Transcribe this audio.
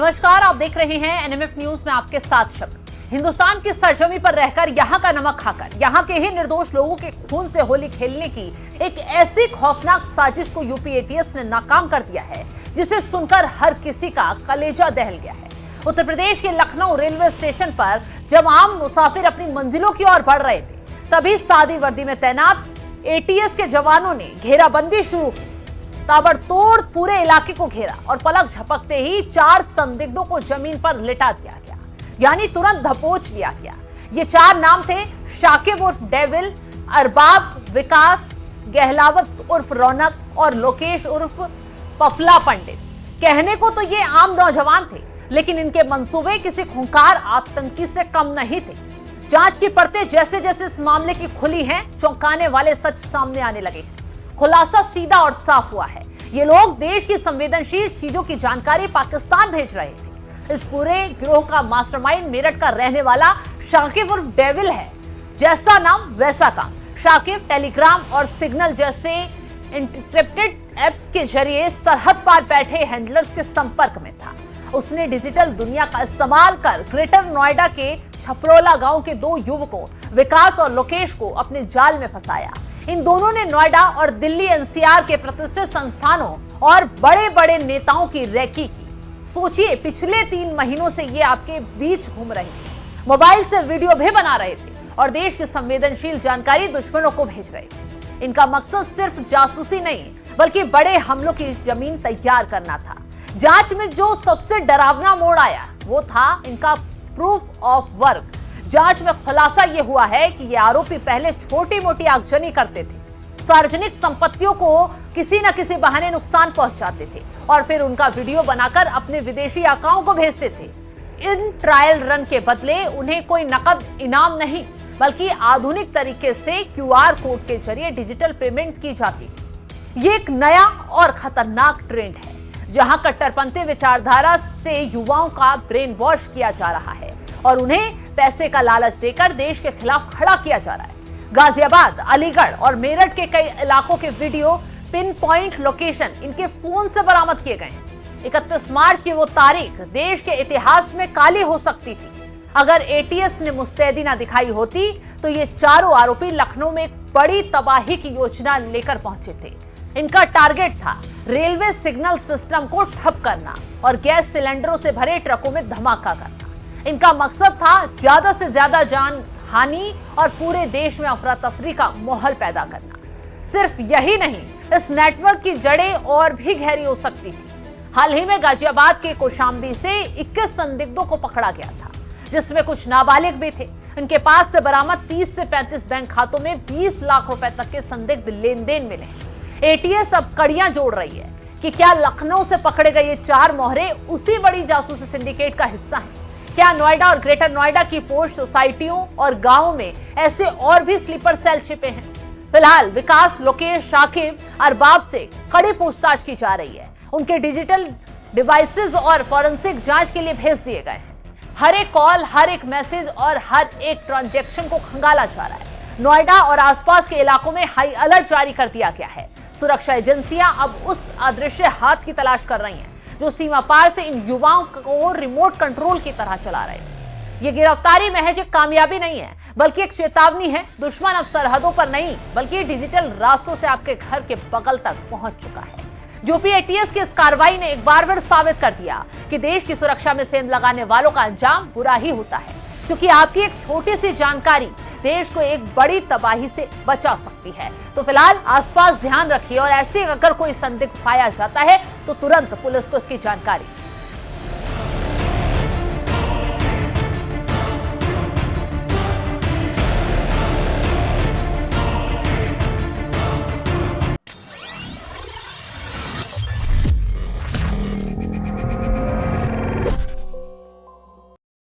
नमस्कार, आप देख रहे हैं एनएमएफ न्यूज में आपके साथ शब्द। हिंदुस्तान की सरजमी पर रहकर यहां का नमक खाकर यहां के ही निर्दोष लोगों के खून से होली खेलने की एक ऐसी खौफनाक साजिश को यूपी एटीएस ने नाकाम कर दिया है जिसे सुनकर हर किसी का कलेजा दहल गया है। उत्तर प्रदेश के लखनऊ रेलवे स्टेशन पर जब आम मुसाफिर अपनी मंजिलों की ओर बढ़ रहे थे तभी सादी वर्दी में तैनात एटीएस के जवानों ने घेराबंदी शुरू की। ताबड़तोड़ पूरे इलाके को घेरा और पलक झपकते ही 4 संदिग्धों को जमीन पर लिटा दिया गया, यानी तुरंत दबोच लिया गया। ये 4 नाम थे शाकिब उर्फ डेविल, अरबाब, विकास, गहलावत उर्फ रौनक और लोकेश उर्फ पपला पंडित। कहने को तो ये आम नौजवान थे, लेकिन इनके मंसूबे किसी खूंखार आतंकी से कम नहीं थे। जांच की परतें जैसे जैसे इस मामले की खुली हैं, चौंकाने वाले सच सामने आने लगे। खुलासा सीधा और साफ हुआ है, ये लोग देश की संवेदनशील चीजों की जानकारी पाकिस्तान भेज रहे थे। इस पूरे गिरोह का मास्टरमाइंड मेरठ का रहने वाला शाकिब उर्फ डेविल है। जैसा नाम वैसा काम। शाकिब टेलीग्राम और सिग्नल जैसे इंक्रिप्टेड एप्स के जरिए सरहद पार बैठे हैंडलर्स के संपर्क में था। उसने डिजिटल दुनिया का इस्तेमाल कर ग्रेटर नोएडा के छपरोला गांव के 2 युवकों विकास और लोकेश को अपने जाल में फंसाया। इन दोनों ने नोएडा और दिल्ली एनसीआर के प्रतिष्ठित संस्थानों और बड़े बड़े नेताओं की रैकी की। सोचिए, पिछले 3 महीनों से ये आपके बीच घूम रहे थे, मोबाइल से वीडियो भी बना रहे थे और देश की संवेदनशील जानकारी दुश्मनों को भेज रहे थे। इनका मकसद सिर्फ जासूसी नहीं बल्कि बड़े हमलों की जमीन तैयार करना था। जांच में जो सबसे डरावना मोड़ आया वो था इनका प्रूफ ऑफ वर्क। जांच में खुलासा यह हुआ है कि ये आरोपी पहले छोटी मोटी आगजनी करते थे, सार्वजनिक संपत्तियों को किसी न किसी बहाने नुकसान पहुंचाते थे और फिर उनका वीडियो बनाकर अपने विदेशी आकाओं को भेजते थे। इन ट्रायल रन के बदले उन्हें कोई नकद इनाम नहीं बल्कि आधुनिक तरीके से क्यूआर कोड के जरिए डिजिटल पेमेंट की जाती थी। ये एक नया और खतरनाक ट्रेंड है जहां कट्टरपंथी विचारधारा से युवाओं का ब्रेन वॉश किया जा रहा है और उन्हें पैसे का लालच देकर देश के खिलाफ खड़ा किया जा रहा है। गाजियाबाद, अलीगढ़ और मेरठ के कई इलाकों के वीडियो पिन पॉइंट लोकेशन इनके फोन से बरामद किए गए। 31 मार्च की वो तारीख देश के इतिहास में काली हो सकती थी। अगर एटीएस ने मुस्तैदी ना दिखाई होती तो ये चारों आरोपी लखनऊ में एक बड़ी तबाही की योजना लेकर पहुंचे थे। इनका टारगेट था रेलवे सिग्नल सिस्टम को ठप करना और गैस सिलेंडरों से भरे ट्रकों में धमाका करना। इनका मकसद था ज्यादा से ज्यादा जान हानि और पूरे देश में अफरा तफरी का माहौल पैदा करना। सिर्फ यही नहीं, इस नेटवर्क की जड़ें और भी गहरी हो सकती थी। हाल ही में गाजियाबाद के कौशाम्बी से 21 संदिग्धों को पकड़ा गया था, जिसमें कुछ नाबालिग भी थे। इनके पास से बरामद 30 से 35 बैंक खातों में 20 लाख रुपए तक के संदिग्ध लेन देन मिले। एटीएस अब कड़ियां जोड़ रही है कि क्या लखनऊ से पकड़े गए ये 4 मोहरे उसी बड़ी जासूसी सिंडिकेट का हिस्सा हैं? क्या नोएडा और ग्रेटर नोएडा की पोस्ट सोसाइटियों और गांवों में ऐसे और भी स्लीपर सेल छिपे हैं? फिलहाल विकास, लोकेश, शाकिब, अरबाब से कड़ी पूछताछ की जा रही है। उनके डिजिटल डिवाइसेस और फॉरेंसिक जांच के लिए भेज दिए गए हैं। हर एक कॉल, हर एक मैसेज और हर एक ट्रांजैक्शन को खंगाला जा रहा है। नोएडा और आसपास के इलाकों में हाई अलर्ट जारी कर दिया गया है। सुरक्षा एजेंसियां अब उस अदृश्य हाथ की तलाश कर रही हैं जो सीमा पार से इन युवाओं को रिमोट कंट्रोल की तरह चला रहे हैं। ये गिरफ्तारी महज एक कामयाबी नहीं है बल्कि एक चेतावनी है। दुश्मन अब सरहदों पर नहीं बल्कि डिजिटल रास्तों से आपके घर के बगल तक पहुंच चुका है। यूपी एटीएस की इस कार्रवाई ने एक बार फिर साबित कर दिया कि देश की सुरक्षा में सेंध लगाने वालों का अंजाम बुरा ही होता है, क्योंकि आपकी एक छोटी सी जानकारी देश को एक बड़ी तबाही से बचा सकती है। तो फिलहाल आसपास ध्यान रखिए और ऐसे अगर कोई संदिग्ध पाया जाता है तो तुरंत पुलिस को इसकी जानकारी